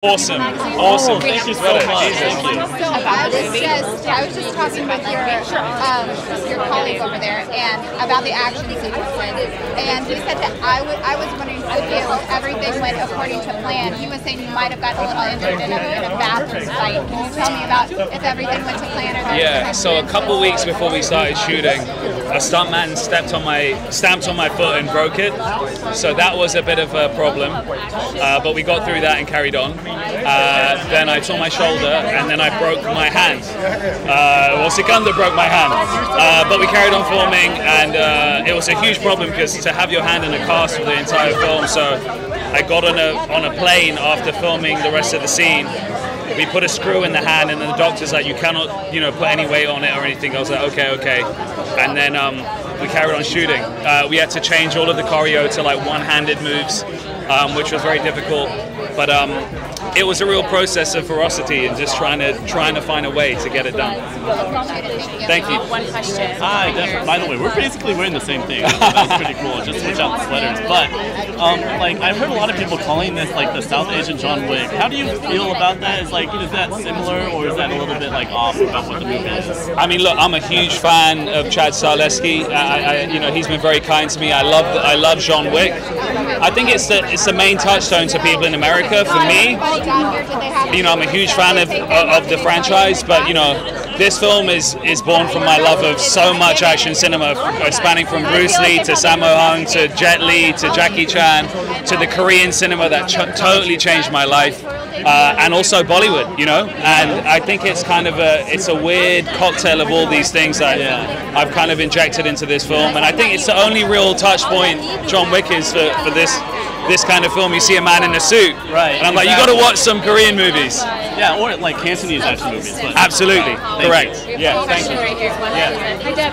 Awesome. Thank you so much. So I was just talking with your colleague over there and about the action sequences, and he said that I was wondering if everything went according to plan. He was saying you might have gotten a little injured in a bathroom fight. Can you tell me about if everything went to plan or not? Yeah. So a couple weeks before we started shooting, a stuntman stamped on my foot and broke it. So that was a bit of a problem, but we got through that and carried on. Then I tore my shoulder, and then I broke my hand. Well, Sikander broke my hand, but we carried on filming, and it was a huge problem because to have your hand in a cast for the entire film. So I got on a plane after filming the rest of the scene. We put a screw in the hand, and then the doctor's like, you cannot, put any weight on it or anything. I was like, okay. And then we carried on shooting. We had to change all of the choreo to like one-handed moves, which was very difficult. But it was a real process of ferocity and just trying to find a way to get it done. Thank you. One question. Hi, by the way, we're basically wearing the same thing. That's pretty cool. Just switch out the sweaters. But I've heard a lot of people calling this like the South-Asian John Wick. How do you feel about that? Is that similar, or is that a little bit off about what the movie is? I mean, look, I'm a huge fan of Chad Stahelski. He's been very kind to me. I love John Wick. I think it's the main touchstone to people in America. For me, I'm a huge fan of the franchise, but this film is born from my love of so much action cinema, spanning from Bruce Lee to Sammo Hung to Jet Li to Jackie Chan to the Korean cinema that totally changed my life, and also Bollywood, and I think it's kind of a weird cocktail of all these things that I've kind of injected into this film, and I think it's the only real touch point John Wick is for this kind of film. You see a man in a suit, right? And I'm like, you got to watch some Korean movies. Yeah, or like Cantonese action movies. Absolutely, correct. Yeah, thank you. Right here. Yeah. Hi, Deb.